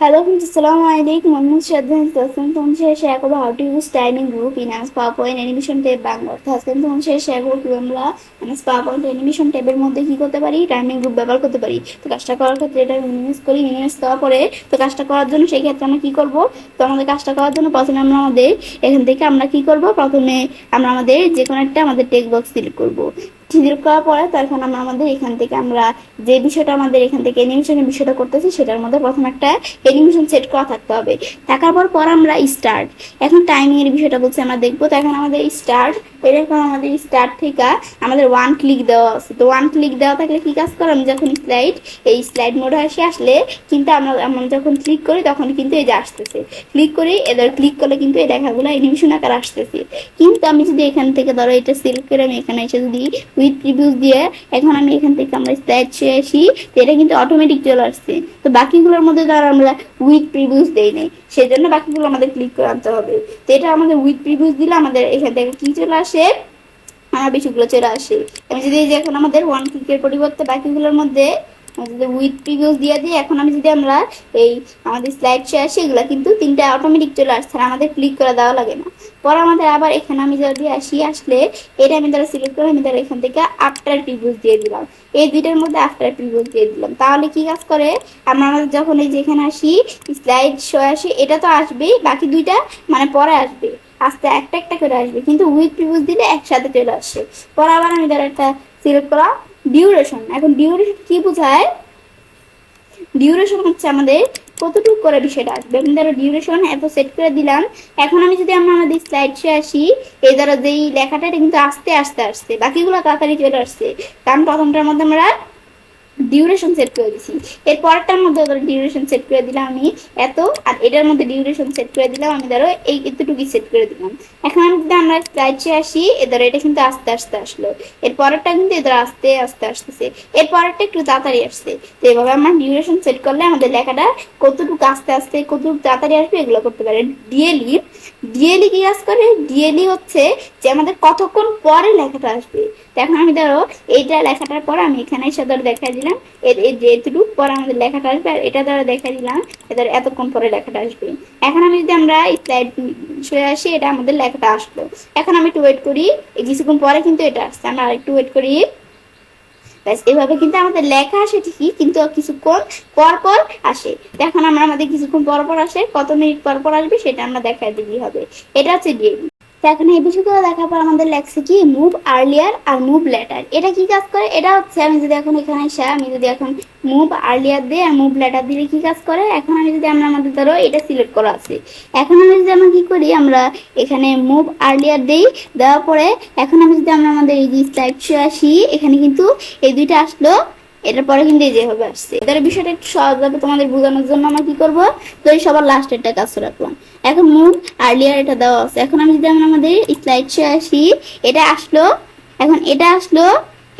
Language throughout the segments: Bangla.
Hello friends, Assalamu alaikum. I'm Shraddha and Taslim. তোমাদের শেয়ার করবো how to use timing group in MS PowerPoint animation tab Bangla. আজকে তোমাদের শেয়ার করবো কিভাবে আমরা MS PowerPoint animation tab-এর মধ্যে কি করতে পারি, টাইমিং গ্রুপ ব্যবহার করতে পারি। তো কাজটা করার ক্ষেত্রে এটা মিনিমাইজ করি, মিনিমাইজ দেওয়ার পরে তো কাজটা করার জন্য সেই ক্ষেত্রে আমরা কি করব, তো আমাদের কাজটা করার জন্য প্রথমে আমরা আমাদের এখান থেকে আমরা কি করব, প্রথমে আমরা আমাদের যে কোনো একটা আমাদের টেক্সট বক্স সিলেক্ট করব। সিলেক্ট করার পরে তখন আমরা আমাদের এখান থেকে আমরা যে বিষয়টা আমাদের এখান থেকে অ্যানিমেশনের বিষয়টা করতেছি সেটার মধ্যে প্রথম একটা অ্যানিমেশন সেট করা থাকতে হবে। থাকার পর আমরা স্টার্ট, এখন টাইমিং এর বিষয়টা বলছি আমরা দেখবো। তো এখন আমাদের স্টার্ট, এরকম আমাদের স্টার্ট থেকে আমাদের ওয়ান ক্লিক দেওয়া আছে। তো ওয়ান ক্লিক দেওয়া থাকলে কি কাজ করে, আমি যখন এই স্লাইড মোডে আসলে কিন্তু আমরা যখন ক্লিক করি তখন কিন্তু এই যে আসতেছে, ক্লিক করি এদের ক্লিক করলে কিন্তু এই লেখাগুলো অ্যানিমেশন আকার আসতেছে। কিন্তু আমি যদি এখান থেকে ধরো এটা সিলেক্ট করে আমি এখানে এসে যদি উইথ প্রিভিউস দিয়ে এখন আমি এখান থেকে আমরা স্লাইড শেয়ার আসি, তো এটা কিন্তু অটোমেটিক চলে আসছে। তো বাকিগুলোর মধ্যে ধরো আমরা উইথ প্রিভিউস দেই নাই, সেজন্য বাকিগুলো আমাদের ক্লিক করে আনতে হবে। তো এটা আমাদের উইথ প্রিভিউস দিলে আমাদের এখান থেকে কি চলে আসে, আমার বিষয়গুলো চলে আসে। আমি যদি এই যে এখন আমাদের ওয়ান ক্লিকের পরিবর্তে বাকিগুলোর মধ্যে যদি উইথ প্রিভিউস দিয়ে দিই, এখন আমি যদি আমরা এই আমাদের স্লাইড শেয়ার আসি, এগুলো কিন্তু তিনটা অটোমেটিক চলে আসছে, আমাদের ক্লিক করে দেওয়া লাগে না। পরে আমাদের আবার এখানে আমি যদি আসলে এটা আমি দ্বারা সিলেক্ট করে আমি দ্বারা এখান থেকে আফটার প্রিভিউস দিয়ে দিলাম, এই দুইটার মধ্যে আফটার প্রিভিউস দিয়ে দিলাম। তাহলে কি কাজ করে, আমরা যখন এই যে এখানে আসি স্লাইড শো আসি, এটা তো আসবেই, বাকি দুইটা মানে পরে আসবে, আস্তে একটা একটা করে আসবে, কিন্তু উইথ প্রিভিউস দিলে একসাথে চলে আসে। পরে আবার আমি দ্বারা একটা সিলেক্ট করা ডিউরেশন। এখন ডিউরেশন কি বোঝায়, ডিউরেশন হচ্ছে আমাদের কতটুকু করে বিষয়টা আসবে। আমি ধরো ডিউরেশন এত সেট করে দিলাম। এখন আমি যদি আমরা আমাদের স্লাইডে আসি, এই ধরো যেই লেখাটা এটা কিন্তু আস্তে আস্তে আসছে, বাকিগুলো তাড়াতাড়ি চলে আসছে, কারণ প্রথমটার মধ্যে আমরা ডিউরেশন সেট করে দিছি। এর পরেরটার মধ্যে ধরো ডিউরেশন সেট করে দিলাম আমি এত, আর এটার মধ্যে ডিউরেশন সেট করে দিলাম আমি ধরো এই এতটুকু সেট করে দিলাম। এখন আমি যদি আমরা স্লাইডে আসি, ধরো এটা কিন্তু আস্তে আস্তে আসলো, এর পরেরটা কিন্তু এদের আস্তে আস্তে আসতেছে, এর পরেরটা একটু তাড়াতাড়ি আসছে। তো এভাবে আমরা ডিউরেশন সেট করলে আমাদের লেখাটা কতটুকু আস্তে আস্তে কতটুকু তাড়াতাড়ি আসবে এগুলো করতে পারে। ডিএলি, ডিএলি কি কাজ করে, ডিএলি হচ্ছে যে আমাদের কতক্ষণ পরে লেখাটা আসবে। তো এখন আমি ধরো এইটা লেখাটার পর আমি এখানে এসে ধরো দেখাই দিলাম এর যেটুকু পরে আমাদের লেখাটা আসবে, আর এটা ধরো দেখা দিলাম এদের এতক্ষণ পরে লেখাটা আসবে। এখন আমি যদি আমরা স্লাইড সরে আসি, এটা আমাদের লেখাটা আসলো। এখন আমি একটু ওয়েট করি, কিছুক্ষণ পরে কিন্তু এটা আসছে, আমরা আরেকটু ওয়েট করি। এভাবে কিন্তু আমাদের লেখা আসে ঠিকই, কিন্তু কিছুক্ষণ পর পর আসে। এখন আমরা আমাদের কিছুক্ষণ পর পর আসে, কত মিনিট পর পর আসবে সেটা আমরা দেখাই দিলেই হবে। এটা হচ্ছে ডিএবি। এখন এই বিষয়গুলো দেখার পর আমাদের লেখছে কি মুভ আর্লিয়ার আর মুভ লেটার। এটা কি কাজ করে, এটা হচ্ছে আমি যদি এখন এখানে এসে আমি যদি এখন মুভ আর্লিয়ার দিই আর মুভ লেটার দিলে কি কাজ করে, এখন আমি যদি আমরা আমাদের ধরো এটা সিলেক্ট করা আছে, এখন আমি যদি আমরা কি করি, আমরা এখানে মুভ আর্লিয়ার দেই, দেওয়ার পরে এখন আমি যদি আমরা আমাদের এই যে স্লাইড শো আসি, এখানে কিন্তু এই দুইটা আসলো, এটার পরে কিন্তু এই যেভাবে আসছে। এটার বিষয়টা একটু সহজভাবে তোমাদের বোঝানোর জন্য আমরা কি করবো, তো এই সবার লাস্টেরটা কাজ রাখলাম। এখন মুভ আর্লিয়ার এটা দেওয়া আছে, এখন আমি যদি আমাদের স্লাইড শো আসি, এটা আসলো, এখন এটা আসলো,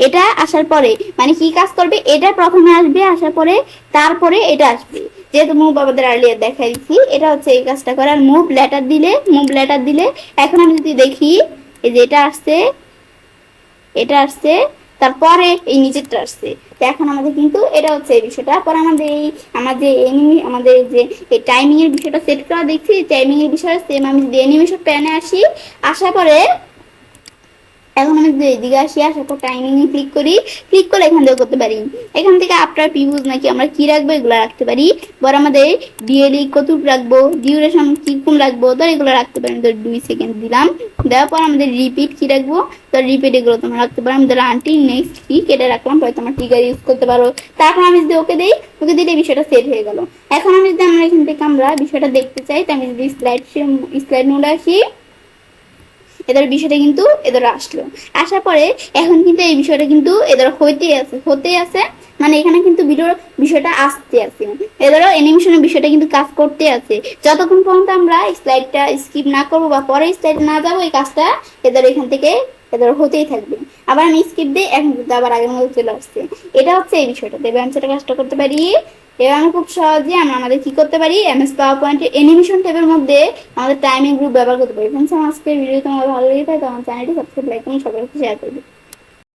এটা আসার পরে মানে কি কাজ করবে, এটা প্রথমে আসবে, আসার পরে তারপরে এটা আসবে, যেহেতু মুভ আমাদের আর্লিয়ার দেখাই দিচ্ছি, এটা হচ্ছে এই কাজটা করে। আর মুভ লেটার দিলে, মুভ লেটার দিলে এখন আমি যদি দেখি এই যে এটা আসছে, এটা আসছে, তারপরে এই নিচেরটা আসছে। তো এখন আমাদের কিন্তু এটা হচ্ছে এই বিষয়টা। পরে আমাদের এই আমাদের যে এই টাইমিং এর বিষয়টা সেট করা দেখছি, টাইমিং এর বিষয়টা সেম আমি যদি অ্যানিমেশন প্যানে আসি, আসার পরে এখন আমি যদি এদিকে আসি, আসার পর টাইমিং এ ক্লিক করি, ক্লিক করলে এখান থেকে করতে পারি, এখান থেকে আফটার প্রিভিউস নাকি আমরা কি রাখবো এগুলো রাখতে পারি। বড় আমাদের ডিএলই কতটুকু রাখবো, ডিউরেশন কিরকম রাখবো, তো এগুলো রাখতে পারি। ধর 2 সেকেন্ড দিলাম, দেওয়ার পর আমাদের রিপিট কি রাখবো, তো রিপিট এগুলো তোমরা রাখতে পারো। আমি ধরো আনটিল নেক্সট কি কেটে রাখলাম, পরে তোমার ট্রিগার ইউজ করতে পারো। তারপর আমি যদি ওকে দিই, ওকে দিলে বিষয়টা সেট হয়ে গেল। এখন আমি যদি আমরা এখান থেকে আমরা বিষয়টা দেখতে চাই, তো আমি যদি স্লাইড মোডে আসি, এদের বিষয়টা কিন্তু এদের আসলো, আসার পরে এখন কিন্তু এই বিষয়টা কিন্তু এদের হতেই আছে, মানে এখানে কিন্তু ভিডিওর বিষয়টা আসতে আছে, এদেরও অ্যানিমেশনের বিষয়টা কিন্তু কাজ করতে আছে। যতক্ষণ পর্যন্ত আমরা স্লাইডটা স্কিপ না করবো বা পরে স্লাইড না যাবো, এই কাজটা এদের এখান থেকে এদের হতেই থাকবে। আবার আমি স্কিপ দিই, এখন কিন্তু আবার আগের মতো চলে আসছে। এটা হচ্ছে এই বিষয়টা, দেবে আমি সেটা কাজটা করতে পারি। এবার আমি খুব সহজে আমরা আমাদের কি করতে পারি, এমএস পাওয়ার পয়েন্টের অ্যানিমেশন ট্যাবের মধ্যে আমাদের টাইমিং গ্রুপ ব্যবহার করতে পারি। ফ্রেন্ডস, আমার আজকের ভিডিও তোমাদের ভালো লেগে থাকে তো আমার চ্যানেলটি সাবস্ক্রাইব, লাইক এবং সবার সাথে শেয়ার করবে।